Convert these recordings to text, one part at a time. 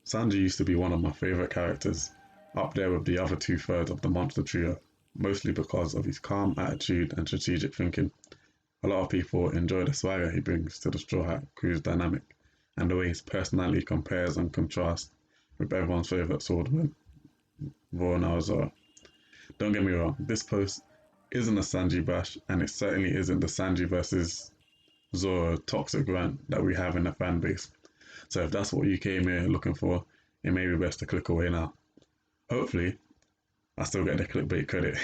Sanji used to be one of my favourite characters, up there with the other two-thirds of the monster trio, mostly because of his calm attitude and strategic thinking. A lot of people enjoy the swagger he brings to the Straw Hat crew's dynamic, and the way his personality compares and contrasts with everyone's favourite swordsman, Roronoa Zoro. Don't get me wrong, this post isn't a Sanji bash, and it certainly isn't the Sanji versus Zoro toxic rant that we have in the fan base. So if that's what you came here looking for, it may be best to click away now. Hopefully, I still get the clickbait credit.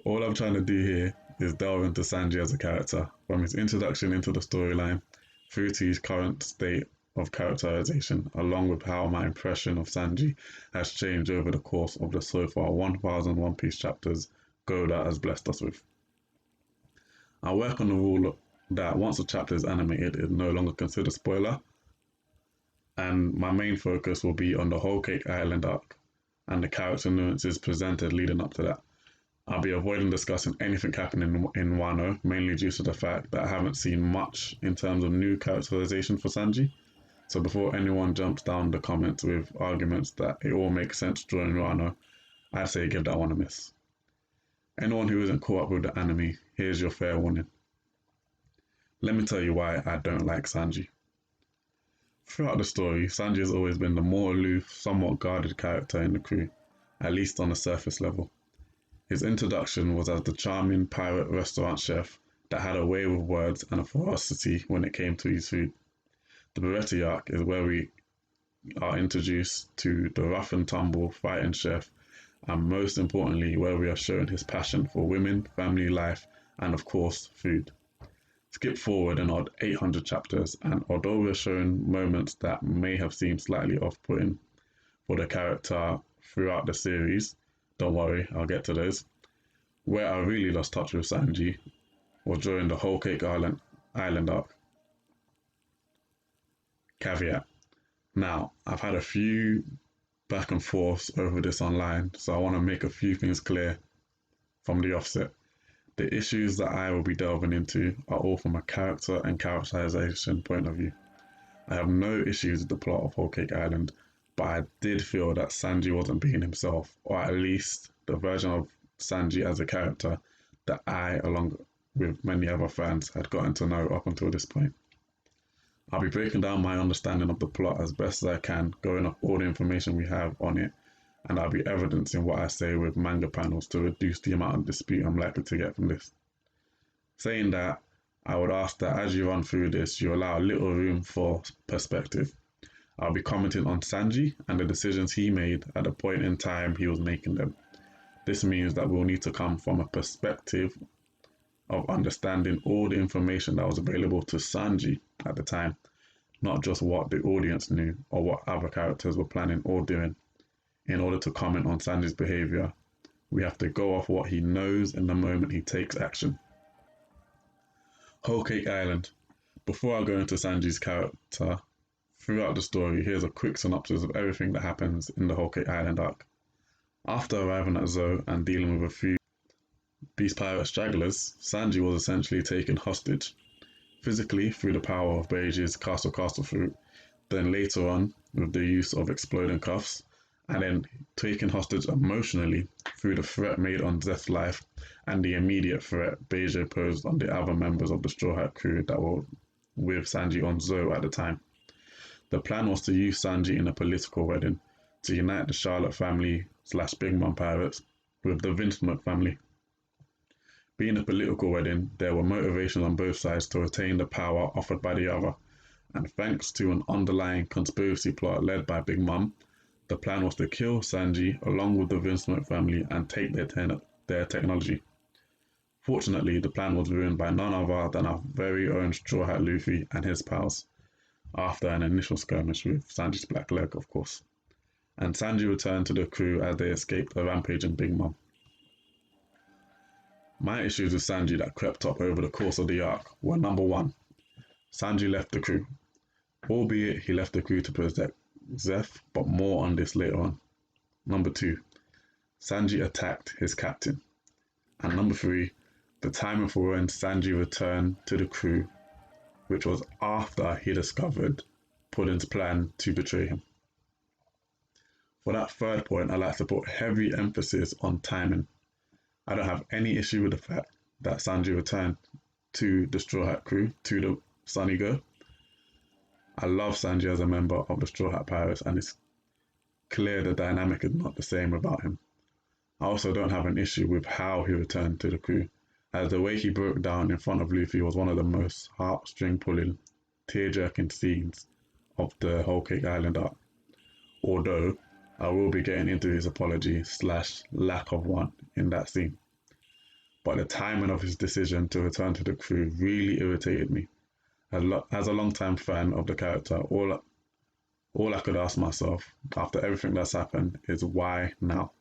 All I'm trying to do here is delve into Sanji as a character, from his introduction into the storyline through to his current state of characterization, along with how my impression of Sanji has changed over the course of the so far 1000 One Piece chapters Oda has blessed us with. I work on the rule that once a chapter is animated, it is no longer considered spoiler, and my main focus will be on the Whole Cake Island arc and the character nuances presented leading up to that. I'll be avoiding discussing anything happening in Wano, mainly due to the fact that I haven't seen much in terms of new characterization for Sanji. So before anyone jumps down the comments with arguments that it all makes sense during Wano, I'd say give that one a miss. Anyone who isn't caught up with the anime, here's your fair warning. Let me tell you why I don't like Sanji. Throughout the story, Sanji has always been the more aloof, somewhat guarded character in the crew, at least on the surface level. His introduction was as the charming pirate restaurant chef that had a way with words and a ferocity when it came to his food. The Baratie arc is where we are introduced to the rough and tumble fighting chef, and most importantly where we are shown his passion for women, family life, and of course food. Skip forward an odd 800 chapters, and although we're shown moments that may have seemed slightly off-putting for the character throughout the series, don't worry, I'll get to those. Where I really lost touch with Sanji was during the Whole Cake Island arc. Caveat. Now, I've had a few back and forths over this online, so I want to make a few things clear from the offset. The issues that I will be delving into are all from a character and characterization point of view. I have no issues with the plot of Whole Cake Island, but I did feel that Sanji wasn't being himself, or at least the version of Sanji as a character that I, along with many other fans, had gotten to know up until this point. I'll be breaking down my understanding of the plot as best as I can, going off all the information we have on it, and I'll be evidencing what I say with manga panels to reduce the amount of dispute I'm likely to get from this. Saying that, I would ask that as you run through this, you allow a little room for perspective. I'll be commenting on Sanji and the decisions he made at the point in time he was making them. This means that we'll need to come from a perspective of understanding all the information that was available to Sanji at the time, not just what the audience knew or what other characters were planning or doing. In order to comment on Sanji's behaviour, we have to go off what he knows in the moment he takes action. Whole Cake Island. Before I go into Sanji's character, throughout the story, here's a quick synopsis of everything that happens in the Whole Cake Island arc. After arriving at Zou and dealing with a few beast pirate stragglers, Sanji was essentially taken hostage, physically through the power of Beiji's castle fruit, then later on with the use of exploding cuffs, and then taken hostage emotionally through the threat made on Zeph's life and the immediate threat Beiji posed on the other members of the Straw Hat crew that were with Sanji on Zou at the time. The plan was to use Sanji in a political wedding to unite the Charlotte family / Big Mom pirates with the Vinsmoke family. Being a political wedding, there were motivations on both sides to retain the power offered by the other, and thanks to an underlying conspiracy plot led by Big Mom, the plan was to kill Sanji along with the Vinsmoke family and take their technology. Fortunately, the plan was ruined by none other than our very own Straw Hat Luffy and his pals, after an initial skirmish with Sanji's Black Leg, of course. And Sanji returned to the crew as they escaped a rampaging Big Mom. My issues with Sanji that crept up over the course of the arc were: number one, Sanji left the crew, albeit he left the crew to protect Zeph, but more on this later on. Number two, Sanji attacked his captain. And number three, the timing for when Sanji returned to the crew, which was after he discovered Puddin's plan to betray him. For that third point, I like to put heavy emphasis on timing. I don't have any issue with the fact that Sanji returned to the Straw Hat crew, to the Sunny Go. I love Sanji as a member of the Straw Hat Pirates, and it's clear the dynamic is not the same without him. I also don't have an issue with how he returned to the crew, as the way he broke down in front of Luffy was one of the most heartstring-pulling, tear-jerking scenes of the Whole Cake Island arc. Although, I will be getting into his apology / lack of one in that scene. But the timing of his decision to return to the crew really irritated me. As a long-time fan of the character, all I could ask myself, after everything that's happened, is why now?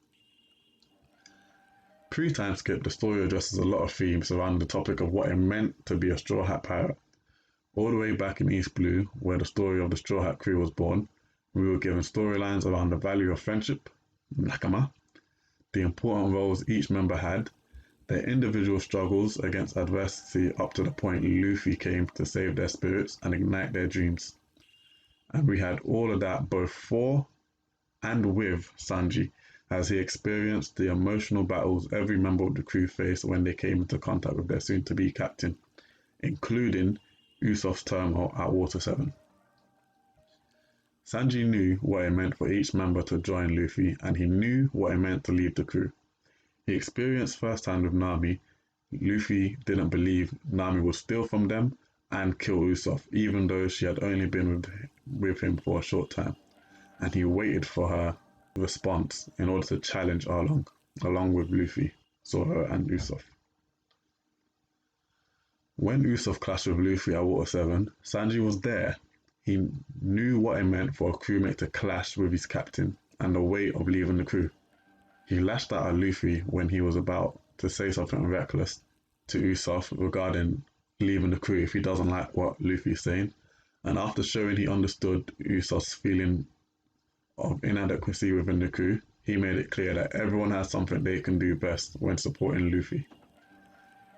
Pre-time skip, the story addresses a lot of themes around the topic of what it meant to be a Straw Hat pirate. All the way back in East Blue, where the story of the Straw Hat crew was born, we were given storylines around the value of friendship, nakama, the important roles each member had, their individual struggles against adversity up to the point Luffy came to save their spirits and ignite their dreams. And we had all of that both for and with Sanji, as he experienced the emotional battles every member of the crew faced when they came into contact with their soon-to-be captain, including Usopp's turmoil at Water 7. Sanji knew what it meant for each member to join Luffy, and he knew what it meant to leave the crew. He experienced firsthand with Nami. Luffy didn't believe Nami would steal from them and kill Usopp, even though she had only been with him for a short time, and he waited for her response in order to challenge Arlong, along with Luffy, Zoro, and Usopp. When Usopp clashed with Luffy at Water 7, Sanji was there. He knew what it meant for a crewmate to clash with his captain and the weight of leaving the crew. He lashed out at Luffy when he was about to say something reckless to Usopp regarding leaving the crew if he doesn't like what Luffy's saying, and after showing he understood Usopp's feeling of inadequacy within the crew, he made it clear that everyone has something they can do best when supporting Luffy.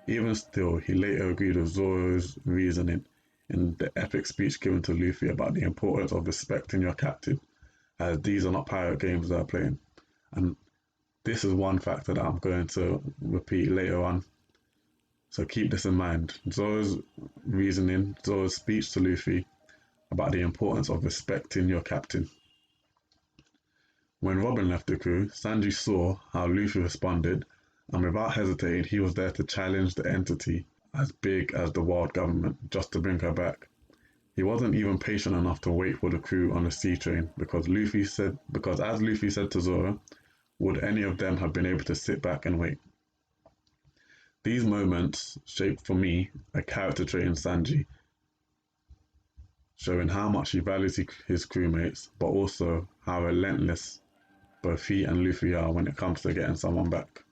Even still, he later agreed with Zoro's reasoning in the epic speech given to Luffy about the importance of respecting your captain, as these are not pirate games they're playing. And this is one factor that I'm going to repeat later on, so keep this in mind. Zoro's reasoning, Zoro's speech to Luffy about the importance of respecting your captain. When Robin left the crew, Sanji saw how Luffy responded, and without hesitating, he was there to challenge the entity as big as the world government just to bring her back. He wasn't even patient enough to wait for the crew on the sea train because as Luffy said to Zoro, would any of them have been able to sit back and wait? These moments shaped for me a character trait in Sanji, showing how much he values his crewmates, but also how relentless both he and Luffy are when it comes to getting someone back.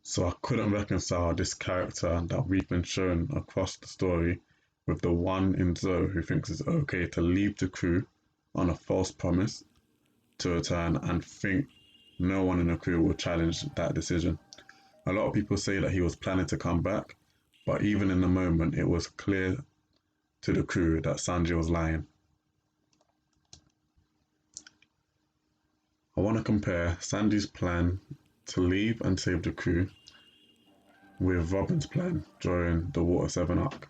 So I couldn't reconcile this character that we've been shown across the story with the one in Zoro who thinks it's okay to leave the crew on a false promise to return and think no one in the crew will challenge that decision. A lot of people say that he was planning to come back, but even in the moment it was clear to the crew that Sanji was lying. I want to compare Sanji's plan to leave and save the crew with Robin's plan during the Water 7 arc.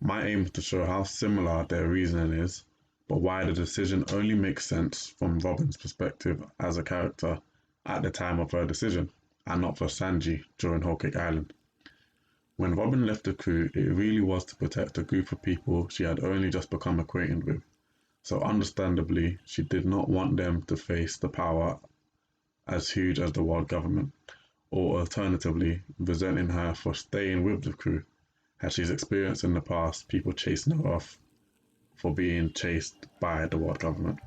My aim is to show how similar their reasoning is, but why the decision only makes sense from Robin's perspective as a character at the time of her decision, and not for Sanji during Whole Cake Island. When Robin left the crew, it really was to protect a group of people she had only just become acquainted with, so understandably she did not want them to face the power as huge as the world government, or alternatively resenting her for staying with the crew, as she's experienced in the past people chasing her off for being chased by the world government.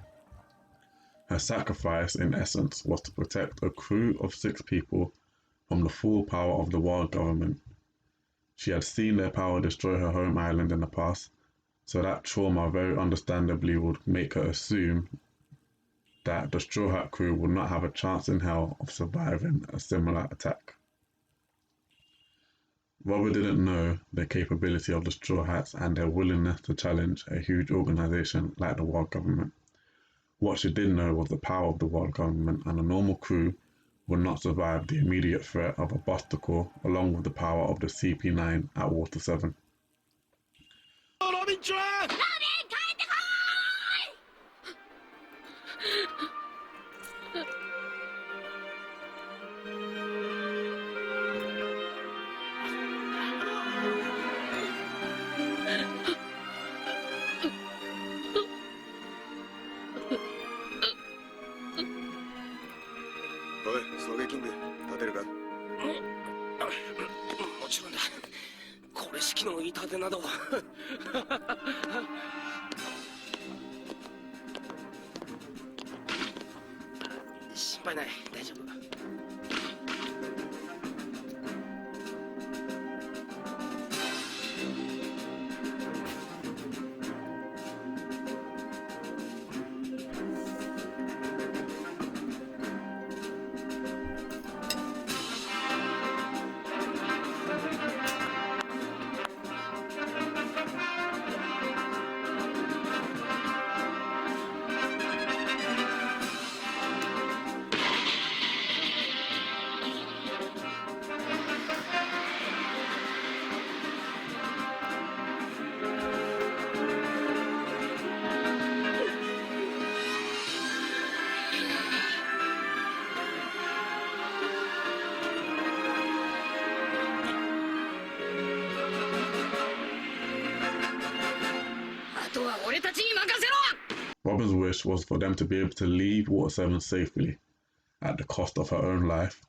Her sacrifice, in essence, was to protect a crew of 6 people from the full power of the world government. She had seen their power destroy her home island in the past, so that trauma very understandably would make her assume that the Straw Hat crew would not have a chance in hell of surviving a similar attack. Robert didn't know the capability of the Straw Hats and their willingness to challenge a huge organization like the world government. What she did know was the power of the world government, and a normal crew would not survive the immediate threat of a Buster Core along with the power of the CP9 at Water 7. Robin's wish was for them to be able to leave Water 7 safely at the cost of her own life,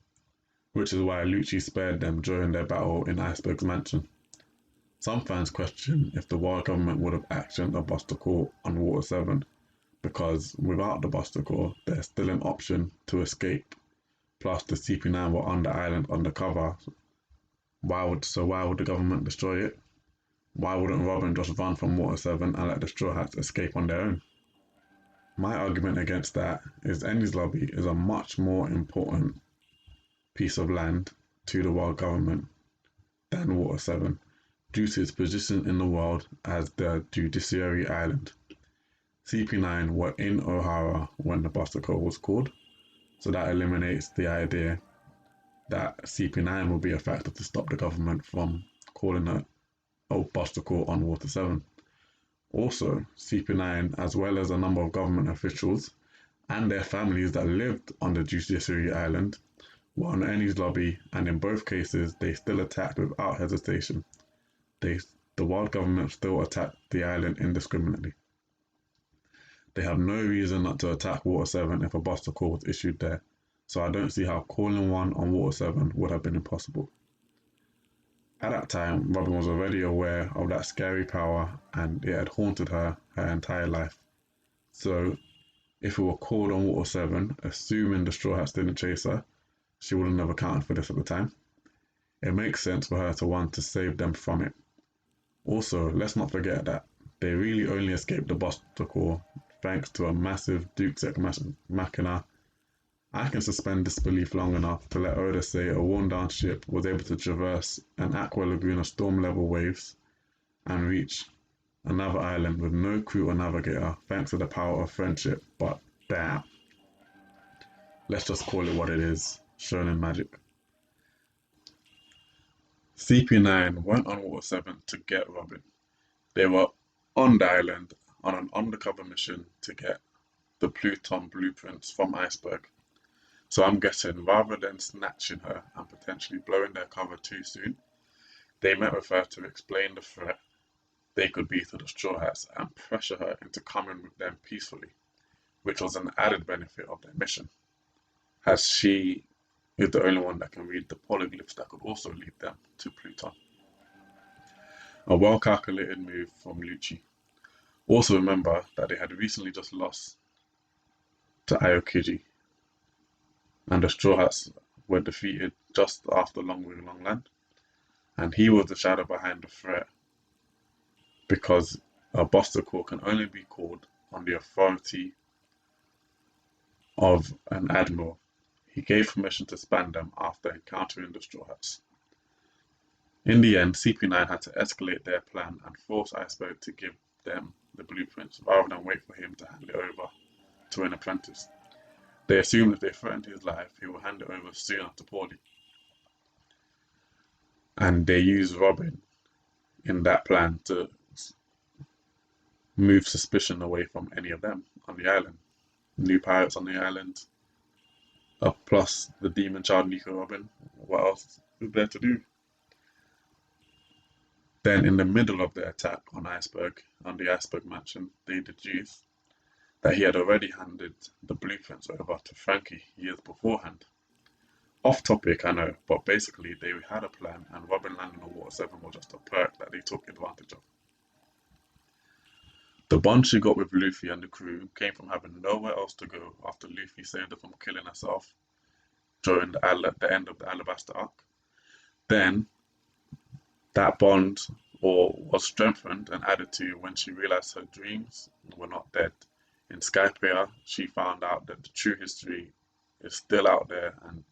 which is why Lucci spared them during their battle in Iceberg's mansion. Some fans question if the world government would have actioned a Buster Core on Water 7, because without the Buster Core, there's still an option to escape. Plus, the CP9 were on the island undercover. Why would the government destroy it? Why wouldn't Robin just run from Water 7 and let the Straw Hats escape on their own? My argument against that is Enies Lobby is a much more important piece of land to the world government than Water 7, due to its position in the world as the Judiciary Island. CP9 were in O'Hara when the Buster Core was called, so that eliminates the idea that CP9 will be a factor to stop the government from calling a Buster Core on Water 7. Also, CP9, as well as a number of government officials and their families that lived on the Judiciary Island, were on Enies Lobby, and in both cases they still attacked without hesitation. The world government still attacked the island indiscriminately. They have no reason not to attack Water 7 if a Buster Core was issued there, so I don't see how calling one on Water 7 would have been impossible. At that time, Robin was already aware of that scary power, and it had haunted her entire life. So, if it were called on Water 7, assuming the Straw Hats didn't chase her, she wouldn't have accounted for this at the time. It makes sense for her to want to save them from it. Also, let's not forget that they really only escaped the Buster Core thanks to a massive Deus Ex Machina. I can suspend disbelief long enough to let Oda say a worn-down ship was able to traverse an Aqua Laguna storm-level waves and reach another island with no crew or navigator thanks to the power of friendship, but damn. Let's just call it what it is, shonen magic. CP9 went on Water 7 to get Robin. They were on the island on an undercover mission to get the Pluton blueprints from Iceberg. So I'm guessing rather than snatching her and potentially blowing their cover too soon, they met with her to explain the threat they could be to the Straw Hats and pressure her into coming with them peacefully, which was an added benefit of their mission, as she is the only one that can read the polyglyphs that could also lead them to Pluton. A well-calculated move from Lucci. Also remember that they had recently just lost to Aokiji, and the Straw Hats were defeated just after Long Wing Longland, and he was the shadow behind the threat because a Buster Core can only be called on the authority of an admiral. He gave permission to span them after encountering the Straw Hats. In the end, CP9 had to escalate their plan and force Iceberg to give them the blueprints rather than wait for him to hand it over to an apprentice. They assumed if they threatened his life, he would hand it over sooner to Paulie. And they used Robin in that plan to move suspicion away from any of them on the island. New pirates on the island, plus the demon child Nico Robin. What else is there to do? Then, in the middle of the attack on the Iceberg Mansion, they deduced that he had already handed the blueprints over to Frankie years beforehand. Off topic, I know, but basically they had a plan and Robin landing on Water 7 was just a perk that they took advantage of. The bond she got with Luffy and the crew came from having nowhere else to go after Luffy saved her from killing herself during the end of the Alabasta arc. Then that bond was strengthened and added to when she realized her dreams were not dead. In Skypiea, she found out that the true history is still out there and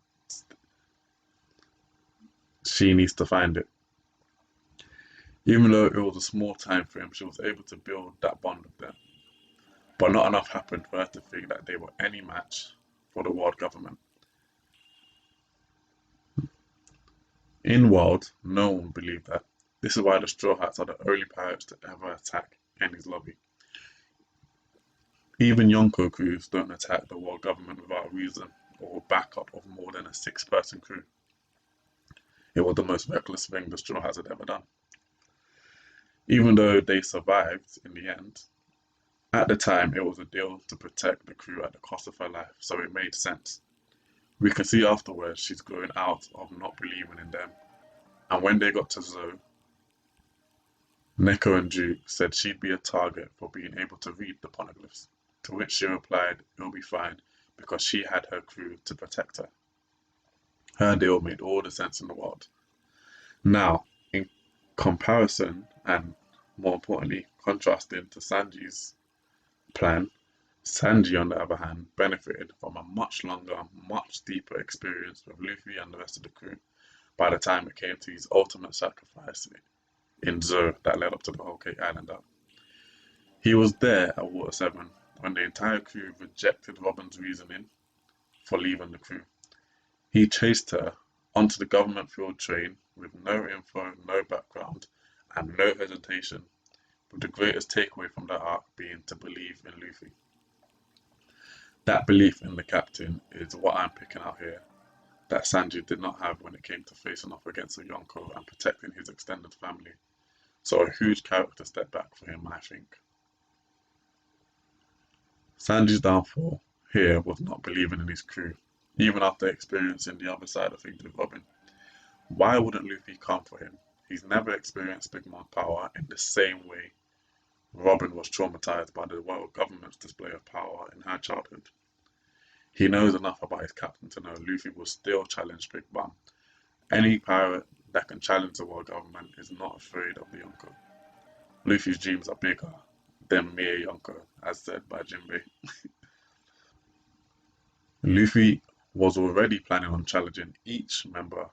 she needs to find it. Even though it was a small time frame, she was able to build that bond with them. But not enough happened for her to think that they were any match for the world government. In World, no one believed that. This is why the Straw Hats are the only pirates to ever attack Enies lobby. Even Yonko crews don't attack the world government without reason or backup of more than a 6-person crew. It was the most reckless thing the Straw Hats had ever done. Even though they survived in the end, at the time it was a deal to protect the crew at the cost of her life, so it made sense. We can see afterwards she's growing out of not believing in them. And when they got to Zoe, Neko and Duke said she'd be a target for being able to read the poneglyphs, to which she replied it'll be fine because she had her crew to protect her. Her deal made all the sense in the world. Now, in comparison, and more importantly, contrasting to Sanji's plan, Sanji, on the other hand, benefited from a much longer, much deeper experience with Luffy and the rest of the crew by the time it came to his ultimate sacrifice in Zoe that led up to the whole Cake Island arc. He was there at Water 7 when the entire crew rejected Robin's reasoning for leaving the crew. He chased her onto the government-fueled train with no info, no background, and no hesitation, with the greatest takeaway from that arc being to believe in Luffy. That belief in the captain is what I'm picking out here, that Sanji did not have when it came to facing off against a Yonko and protecting his extended family. So a huge character step back for him, I think. Sanji's downfall here was not believing in his crew, even after experiencing the other side of things with Robin. Why wouldn't Luffy come for him? He's never experienced Big Mom's power in the same way Robin was traumatized by the world government's display of power in her childhood. He knows enough about his captain to know Luffy will still challenge Big Mom. Any pirate that can challenge the world government is not afraid of the Yonko. Luffy's dreams are bigger than mere Yonko, as said by Jinbei. Luffy was already planning on challenging each member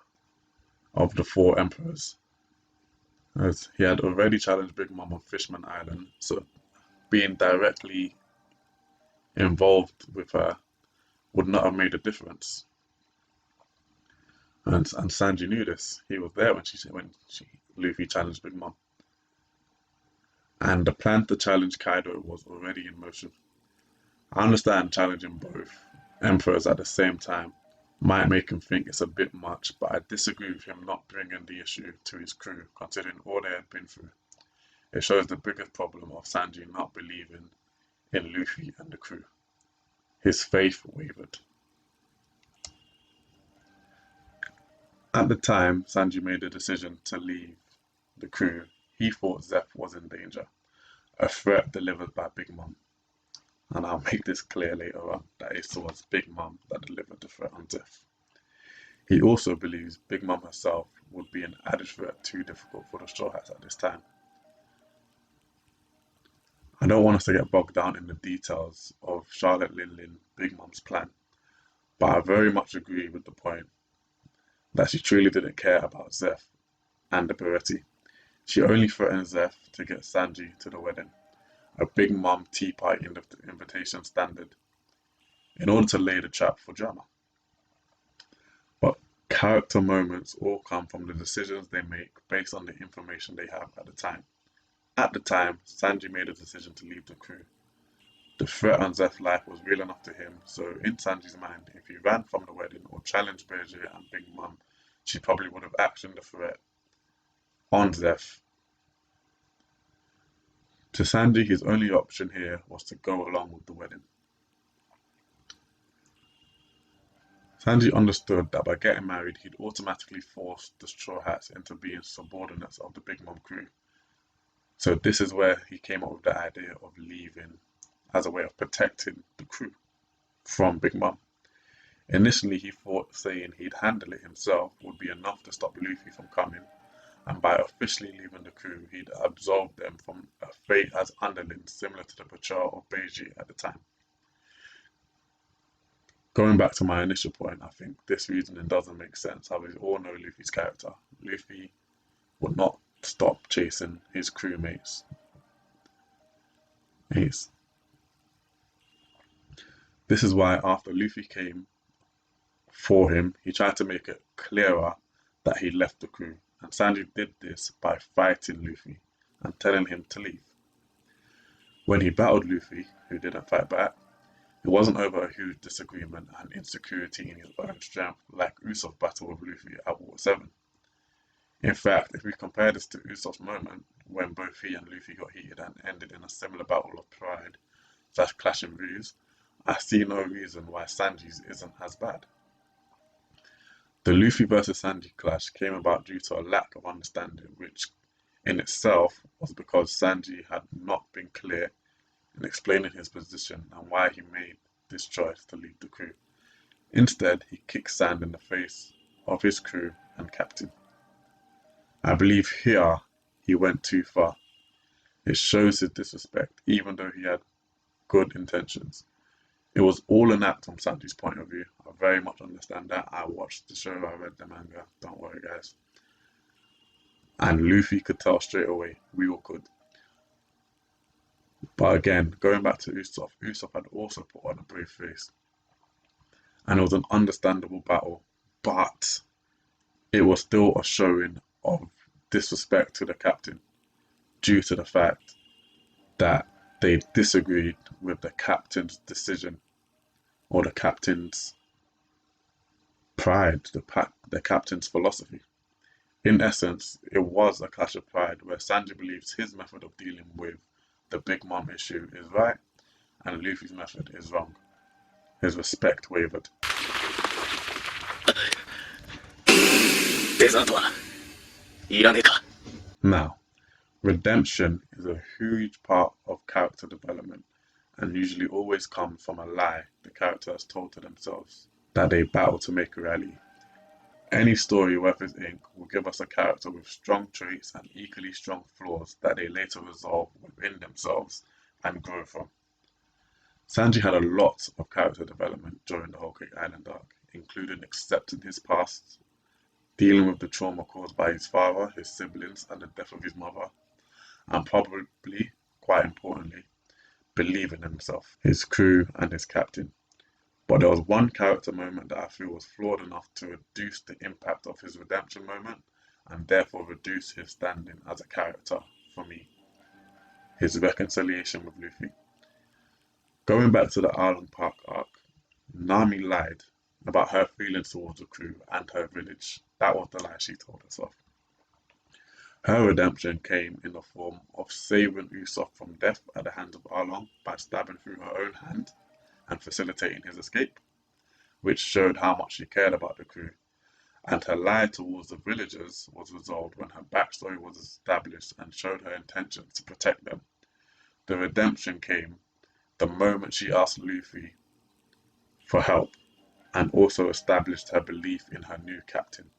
of the 4 emperors, as he had already challenged Big Mom on Fishman Island, so being directly involved with her would not have made a difference. And Sanji knew this. He was there when Luffy challenged Big Mom. And the plan to challenge Kaido was already in motion. I understand challenging both emperors at the same time might make him think it's a bit much, but I disagree with him not bringing the issue to his crew, considering all they had been through. It shows the biggest problem of Sanji not believing in Luffy and the crew. His faith wavered. At the time Sanji made the decision to leave the crew, he thought Zeph was in danger, a threat delivered by Big Mom. And I'll make this clear later on that it was Big Mom that delivered the threat on Zeph. He also believes Big Mom herself would be an added threat too difficult for the Straw Hats at this time. I don't want us to get bogged down in the details of Charlotte Linlin, Big Mom's plan, but I very much agree with the point that she truly didn't care about Zeph and the Beretti. She only threatened Zeph to get Sanji to the wedding, a Big Mom tea party invitation standard, in order to lay the trap for drama. But character moments all come from the decisions they make based on the information they have at the time. At the time, Sanji made a decision to leave the crew. The threat on Zeph's life was real enough to him, so in Sanji's mind, if he ran from the wedding or challenged Beijing and Big Mom, she probably would have actioned the threat on Zeph. To Sanji, his only option here was to go along with the wedding. Sanji understood that by getting married, he'd automatically force the Straw Hats into being subordinates of the Big Mom crew. So this is where he came up with the idea of leaving as a way of protecting the crew from Big Mom. Initially, he thought saying he'd handle it himself would be enough to stop Luffy from coming, and by officially leaving the crew, he'd absolved them from a fate as underlings similar to the portrayal of Beiji at the time. Going back to my initial point, I think this reasoning doesn't make sense. How we all know Luffy's character. Luffy would not stop chasing his crewmates. This is why after Luffy came for him, he tried to make it clearer that he left the crew, and Sanji did this by fighting Luffy and telling him to leave. When he battled Luffy, who didn't fight back, it wasn't over a huge disagreement and insecurity in his own strength like Usopp's battle with Luffy at Water 7. In fact, if we compare this to Usopp's moment, when both he and Luffy got heated and ended in a similar battle of pride / clash in views, I see no reason why Sanji's isn't as bad. The Luffy versus Sanji clash came about due to a lack of understanding, which in itself was because Sanji had not been clear in explaining his position and why he made this choice to leave the crew. Instead, he kicked sand in the face of his crew and captain. I believe here he went too far. It shows his disrespect, even though he had good intentions. It was all an act from Sanji's point of view. I very much understand that. I watched the show, I read the manga, don't worry guys. And Luffy could tell straight away, we all could. But again, going back to Usopp, Usopp had also put on a brave face. And it was an understandable battle, but it was still a showing of disrespect to the captain due to the fact that they disagreed with the captain's decision or the captain's pride, the captain's philosophy. In essence, it was a clash of pride where Sanji believes his method of dealing with the Big Mom issue is right and Luffy's method is wrong. His respect wavered. Now, redemption is a huge part of character development and usually always comes from a lie the character has told to themselves that they battle to make a reality. Any story worth its ink will give us a character with strong traits and equally strong flaws that they later resolve within themselves and grow from. Sanji had a lot of character development during the Whole Cake Island arc, including accepting his past, dealing with the trauma caused by his father, his siblings, and the death of his mother, and probably, quite importantly, believing in himself, his crew, and his captain. But there was one character moment that I feel was flawed enough to reduce the impact of his redemption moment and therefore reduce his standing as a character for me. His reconciliation with Luffy. Going back to the Island Park arc, Nami lied about her feelings towards the crew and her village. That was the lie she told herself. Her redemption came in the form of saving Usopp from death at the hands of Arlong by stabbing through her own hand and facilitating his escape, which showed how much she cared about the crew. And her lie towards the villagers was resolved when her backstory was established and showed her intentions to protect them. The redemption came the moment she asked Luffy for help and also established her belief in her new captain.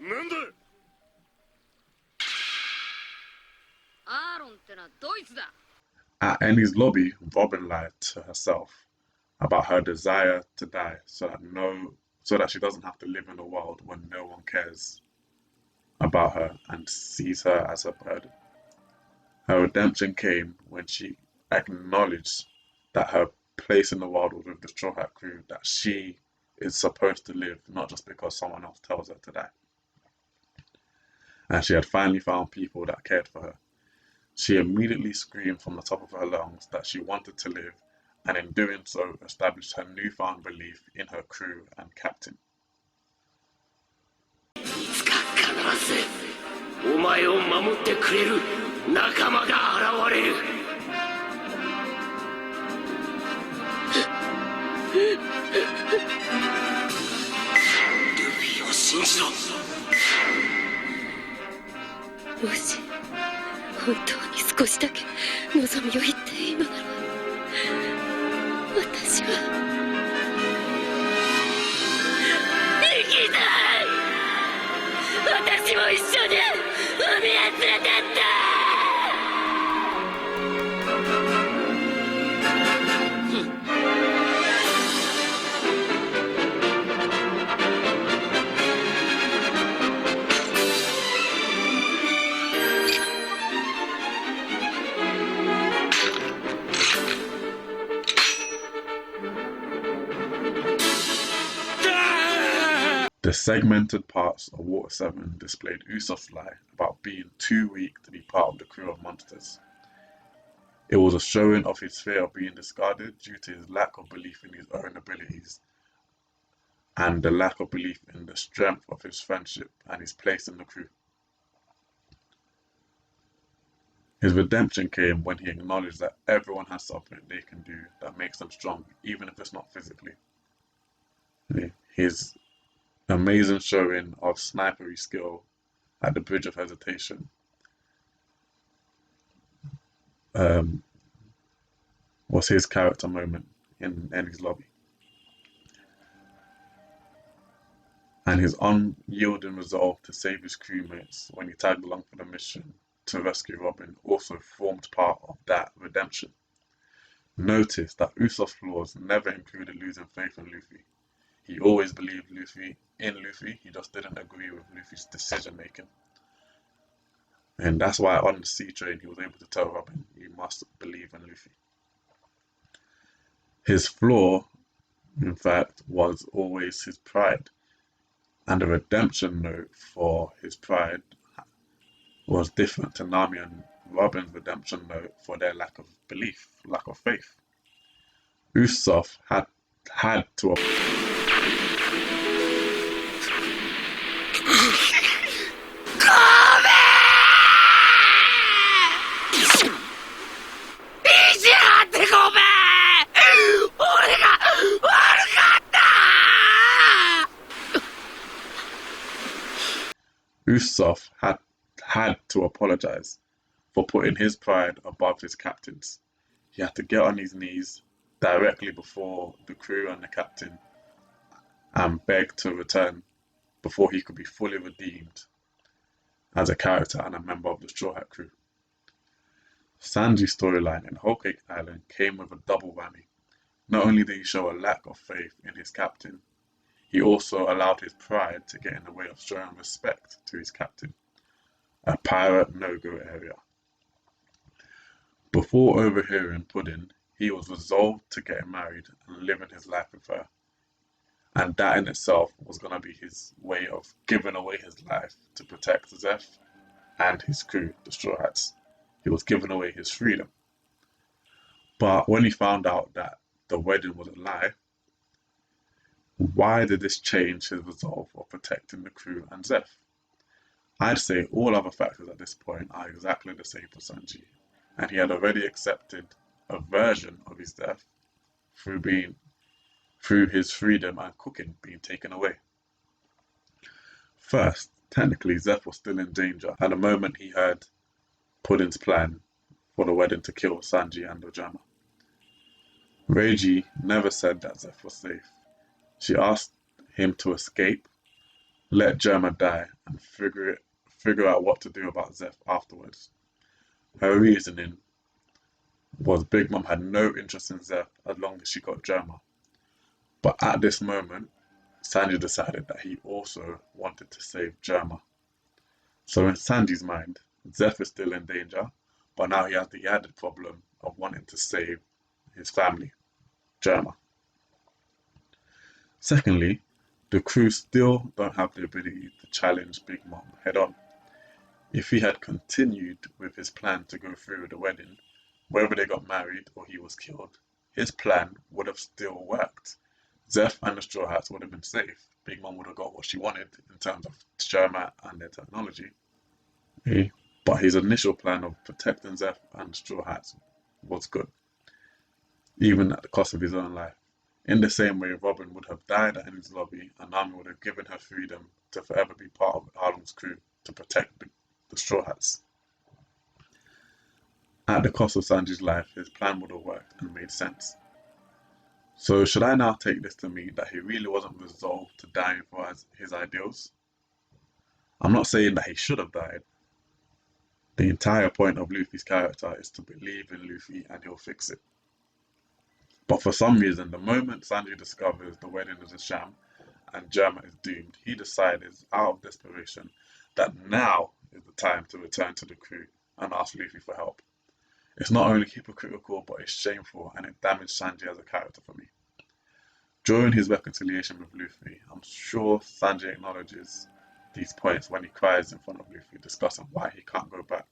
なんだ。アーロンってのはドイツだ。 At Annie's lobby, Robin lied to herself about her desire to die so that she doesn't have to live in a world when no one cares about her and sees her as a burden. Her redemption came when she acknowledged that her place in the world was with the Straw Hat crew, that she is supposed to live not just because someone else tells her to die. And she had finally found people that cared for her. She immediately screamed from the top of her lungs that she wanted to live, and in doing so established her newfound belief in her crew and captain. いつか必ずお前を守ってくれる仲間が現れる。ルフィを信じろ。もし本当に少しだけ望みを言っていいのなら、私は生きたい。私も一緒に海へ連れてって。The segmented parts of Water 7 displayed Usopp's lie about being too weak to be part of the crew of monsters. It was a showing of his fear of being discarded due to his lack of belief in his own abilities and the lack of belief in the strength of his friendship and his place in the crew. His redemption came when he acknowledged that everyone has something they can do that makes them strong, even if it's not physically. His amazing showing of snipery skill at the Bridge of Hesitation was his character moment in Enies Lobby. And his unyielding resolve to save his crewmates when he tagged along for the mission to rescue Robin also formed part of that redemption. Notice that Usopp's flaws never included losing faith in Luffy. He always believed in Luffy, he just didn't agree with Luffy's decision making. And that's why on the sea train he was able to tell Robin, you must believe in Luffy. His flaw, in fact, was always his pride. And the redemption note for his pride was different to Nami and Robin's redemption note for their lack of belief, lack of faith. Usopp had to Usopp had to apologize for putting his pride above his captain's. He had to get on his knees directly before the crew and the captain and beg to return before he could be fully redeemed as a character and a member of the Straw Hat crew. Sanji's storyline in Whole Cake Island came with a double whammy. Not only did he show a lack of faith in his captain, he also allowed his pride to get in the way of showing respect to his captain, a pirate no-go area. Before overhearing Puddin, he was resolved to get married and living his life with her. And that in itself was going to be his way of giving away his life to protect Zeph and his crew, the Straw Hats. He was giving away his freedom. But when he found out that the wedding was a lie, why did this change his resolve of protecting the crew and Zeph? I'd say all other factors at this point are exactly the same for Sanji, and he had already accepted a version of his death through his freedom and cooking being taken away. First, technically Zeph was still in danger at the moment he heard Puddin's plan for the wedding to kill Sanji and Ojama. Reiji never said that Zeph was safe. She asked him to escape, let Germa die and figure out what to do about Zeph afterwards. Her reasoning was Big Mom had no interest in Zeph as long as she got Germa. But at this moment, Sanji decided that he also wanted to save Germa. So in Sanji's mind, Zeph is still in danger, but now he has the added problem of wanting to save his family, Germa. Secondly, the crew still don't have the ability to challenge Big Mom head on. If he had continued with his plan to go through with the wedding, whether they got married or he was killed, his plan would have still worked. Zeph and the Straw Hats would have been safe. Big Mom would have got what she wanted in terms of Germa and their technology. But his initial plan of protecting Zeph and the Straw Hats was good, even at the cost of his own life. In the same way, Robin would have died at Enies Lobby, and Nami would have given her freedom to forever be part of Harlem's crew to protect the Straw Hats. At the cost of Sanji's life, his plan would have worked and made sense. So should I now take this to mean that he really wasn't resolved to dying for his ideals? I'm not saying that he should have died. The entire point of Luffy's character is to believe in Luffy and he'll fix it. But for some reason, the moment Sanji discovers the wedding is a sham and Germa is doomed, he decides, out of desperation, that now is the time to return to the crew and ask Luffy for help. It's not only hypocritical, but it's shameful, and it damaged Sanji as a character for me. During his reconciliation with Luffy, I'm sure Sanji acknowledges these points when he cries in front of Luffy, discussing why he can't go back.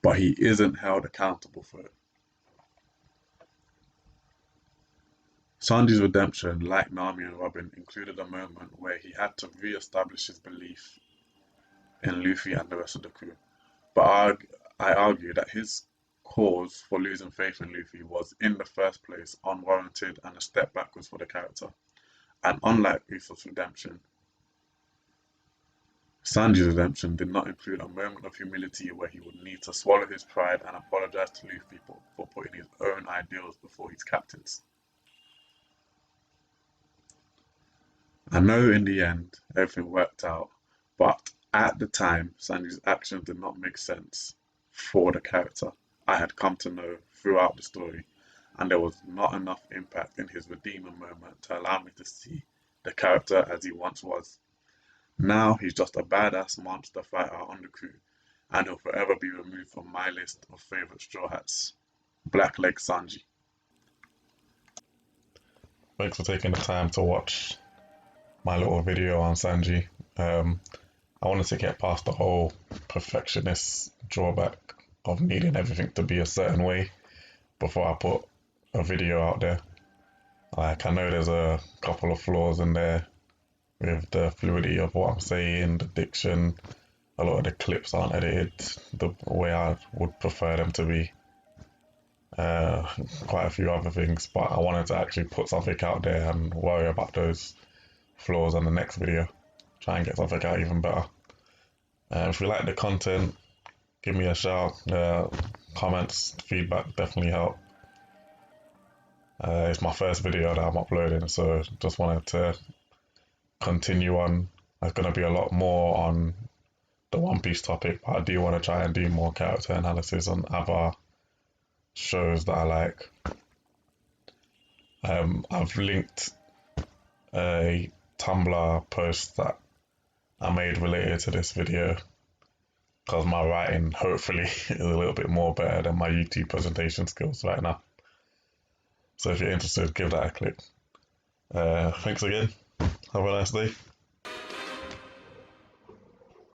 But he isn't held accountable for it. Sanji's redemption, like Nami and Robin, included a moment where he had to re-establish his belief in Luffy and the rest of the crew. But I argue that his cause for losing faith in Luffy was, in the first place, unwarranted and a step backwards for the character. And unlike Usopp's redemption, Sanji's redemption did not include a moment of humility where he would need to swallow his pride and apologize to Luffy for putting his own ideals before his captain's. I know in the end everything worked out, but at the time Sanji's actions did not make sense for the character I had come to know throughout the story, and there was not enough impact in his redeeming moment to allow me to see the character as he once was. Now he's just a badass monster fighter on the crew, and he'll forever be removed from my list of favourite Straw Hats. Blackleg Sanji. Thanks for taking the time to watch my little video on Sanji. I wanted to get past the whole perfectionist drawback of needing everything to be a certain way before I put a video out there. Like, I know there's a couple of flaws in there with the fluidity of what I'm saying, the diction, a lot of the clips aren't edited the way I would prefer them to be. Quite a few other things, but I wanted to actually put something out there and worry about those flaws on the next video. Try and get something out even better. If you like the content, give me a shout. Comments, feedback definitely help. It's my first video that I'm uploading, so just wanted to continue on. There's going to be a lot more on the One Piece topic, but I do want to try and do more character analysis on other shows that I like. I've linked a Tumblr post that I made related to this video because my writing hopefully is a little bit more better than my YouTube presentation skills right now. So if you're interested, give that a click. Thanks again. Have a nice day.